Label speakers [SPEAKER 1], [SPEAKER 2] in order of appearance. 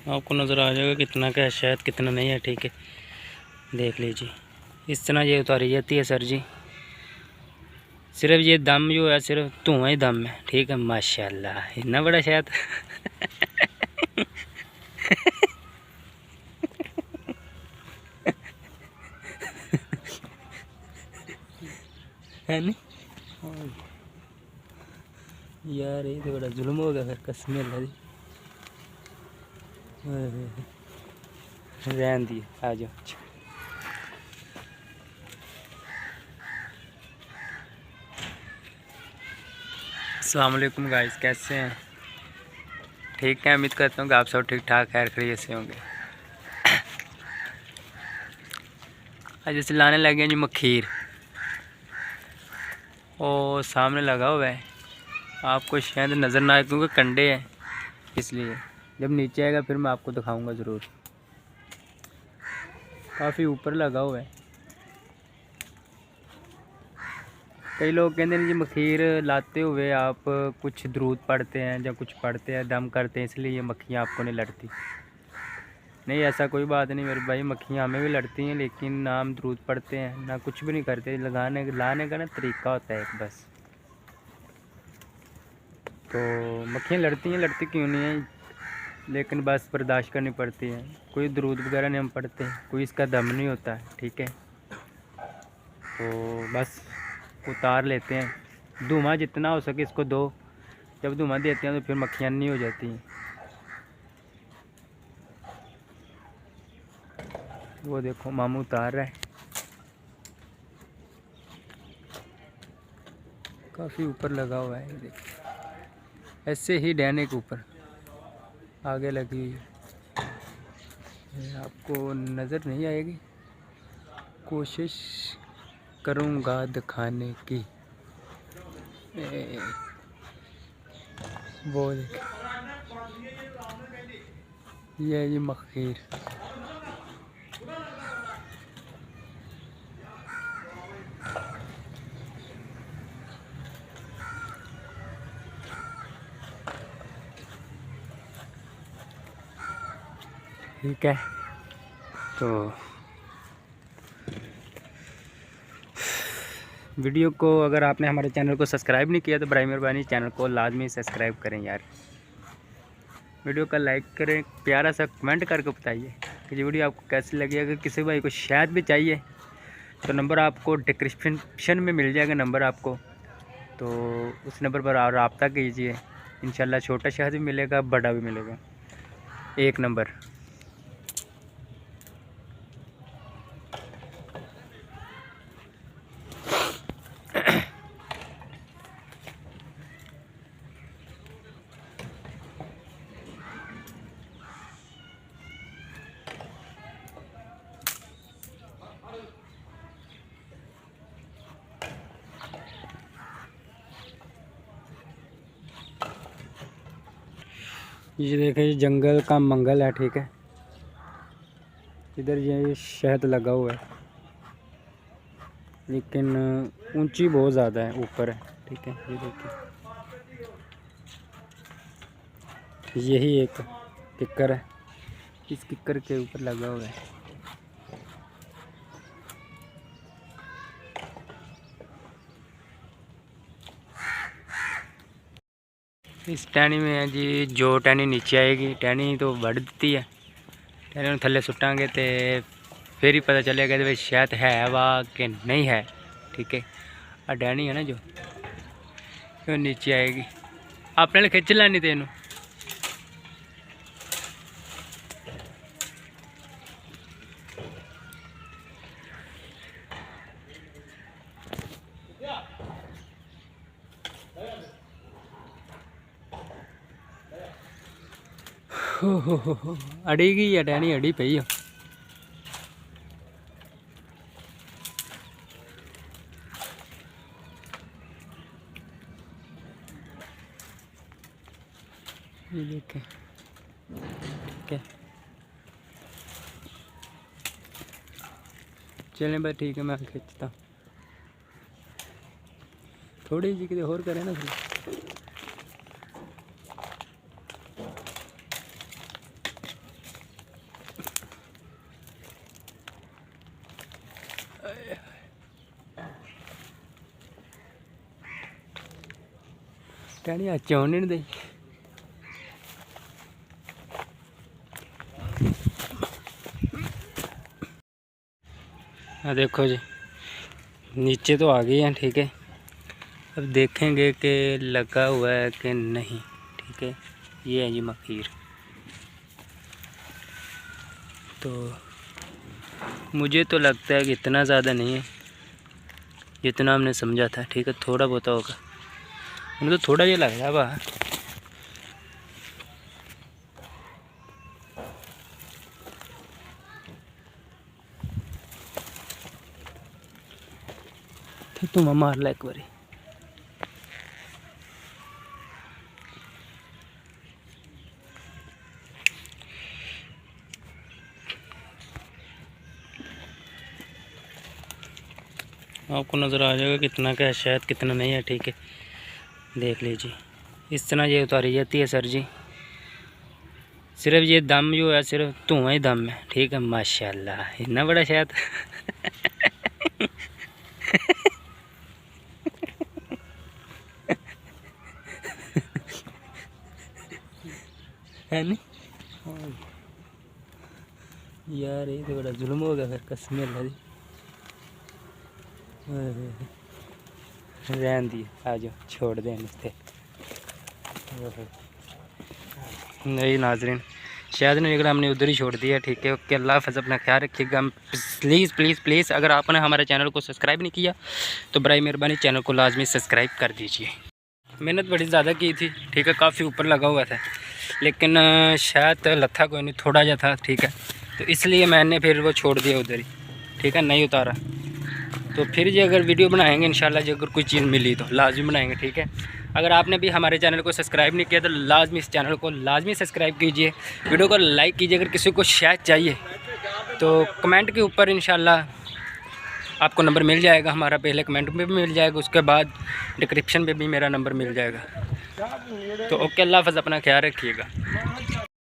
[SPEAKER 1] आपको नज़र आ जाएगा कितना का है शहद कितना नहीं है। ठीक है, देख लीजिए। इस तरह ये उतारी जाती है सर जी। सिर्फ ये दम जो है सिर्फ धुआं ही दम है। ठीक है, माशाल्लाह इतना बड़ा शहद है नहीं यार, ये तो बड़ा जुल्म हो गया फिर। कसम अल्लाह दी रहन दिए। आ जाओ। अस्सलाम वालेकुम गाइस, कैसे हैं? ठीक है, उम्मीद करता हूँ कि आप सब ठीक ठाक खैर खैरियत से होंगे। आज जैसे लाने लगे हैं जी मखीर, और सामने लगा हुआ है। आपको शायद नज़र ना आए क्योंकि कंडे हैं, इसलिए जब नीचे आएगा फिर मैं आपको दिखाऊंगा ज़रूर। काफ़ी ऊपर लगा हुआ है। कई लोग कहते हैं जी मखीर लाते हुए आप कुछ दरूद पढ़ते हैं या कुछ पढ़ते हैं, दम करते हैं, इसलिए ये मक्खियाँ आपको नहीं लड़ती। नहीं, ऐसा कोई बात नहीं मेरे भाई, मक्खियाँ हमें भी लड़ती हैं, लेकिन ना हम दरूद पढ़ते हैं ना कुछ भी नहीं करते। लाने का ना तरीका होता है एक बस। तो मक्खियाँ लड़ती हैं, लड़ती क्यों नहीं हैं, लेकिन बस बर्दाश्त करनी पड़ती है। कोई दरूद वगैरह नहीं हम पढ़ते, कोई इसका दम नहीं होता है। ठीक है, तो बस उतार लेते हैं। धुआं जितना हो सके इसको दो। जब धुआं देते हैं तो फिर मक्खियाँ नहीं हो जाती हैं। वो देखो मामू उतार रहा है। काफ़ी ऊपर लगा हुआ है, देखो ऐसे ही डैने के ऊपर आगे लगी हुई है। आपको नज़र नहीं आएगी, कोशिश करूँगा दिखाने की। वो देख, ये मखीर ठीक है। तो वीडियो को अगर आपने हमारे चैनल को सब्सक्राइब नहीं किया तो बराए मेहरबानी चैनल को लाजमी सब्सक्राइब करें यार। वीडियो का लाइक करें, प्यारा सा कमेंट करके बताइए कि ये वीडियो आपको कैसी लगी। अगर किसी भाई को शहद भी चाहिए तो नंबर आपको डिस्क्रिप्शन में मिल जाएगा नंबर आपको, तो उस नंबर पर आप रब्ता कीजिए। इंशाल्लाह छोटा शहद भी मिलेगा, बड़ा भी मिलेगा, एक नंबर। ये देखिए, ये जंगल का मंगल है। ठीक है, इधर ये शहद लगा हुआ है, लेकिन ऊंची बहुत ज़्यादा है, ऊपर है। ठीक है, ये देखिए, यही एक किक्कर है, इस किक्कर के ऊपर लगा हुआ है। इस टहनी में है जी, जो टहनी नीचे आएगी टहनी तो बढ़ देती है। टहनी थले सुटांगे तो फिर ही पता चलेगा कि भाई शहद है वाह कि नहीं है। ठीक है, और टहनी है ना जो नीचे आएगी, अपने खिंच लैनी तेन। अड़ी गई है टहनी, अड़ी पई है। ये देखें, ठीक है, चलें भाई, ठीक है, मैं खींचता हूँ थोड़ी जी, कि और करें ना। कहनी अच्छे होने नहीं दे। देखो जी नीचे तो आ गई हैं, ठीक है। अब देखेंगे कि लगा हुआ है कि नहीं, ठीक है। ये है जी मकीर। तो मुझे तो लगता है कि इतना ज़्यादा नहीं है जितना हमने समझा था, ठीक है। थोड़ा बहुत होगा, मुझे तो थोड़ा ये लग रहा है बा। तुम मार ला एक बारी। आपको नज़र आ जाएगा कितना का है, शायद कितना नहीं है, ठीक है। देख लीजिए इस तरह ये उतारी जाती है सर जी। सिर्फ ये दम जो है सिर्फ धुआं ही दम है, ठीक है। माशाल्लाह इतना बड़ा शायद है नहीं यार, ये तो बड़ा जुल्म हो गया फिर, कसम अल्लाह दी। रहन दिए, आ जाओ छोड़ दें इससे। नहीं नाजरीन, शायद नहीं, अगर हमने उधर ही छोड़ दिया, ठीक है। ओके, अल्लाह हाफ़िज़, अपना ख्याल रखिएगा। प्लीज़ प्लीज़ प्लीज़ अगर आपने हमारे चैनल को सब्सक्राइब नहीं किया तो बराए मेहरबानी चैनल को लाजमी सब्सक्राइब कर दीजिए। मेहनत बड़ी ज़्यादा की थी, ठीक है। काफ़ी ऊपर लगा हुआ था, लेकिन शायद लथा कोई नहीं, थोड़ा जा था, ठीक है। तो इसलिए मैंने फिर वो छोड़ दिया उधर ही, ठीक है, नहीं उतारा। तो फिर जी अगर वीडियो बनाएंगे इंशाल्लाह, जो अगर कोई चीज़ मिली तो लाजमी बनाएंगे, ठीक है। अगर आपने भी हमारे चैनल को सब्सक्राइब नहीं किया तो लाजमी इस चैनल को लाजमी सब्सक्राइब कीजिए, वीडियो को लाइक कीजिए। अगर किसी को शायद चाहिए तो कमेंट के ऊपर इंशाल्लाह आपको नंबर मिल जाएगा हमारा। पहले कमेंट में भी मिल जाएगा, उसके बाद डिस्क्रिप्शन में भी मेरा नंबर मिल जाएगा। तो ओके, अल्लाह हाफ़िज़, अपना ख्याल रखिएगा।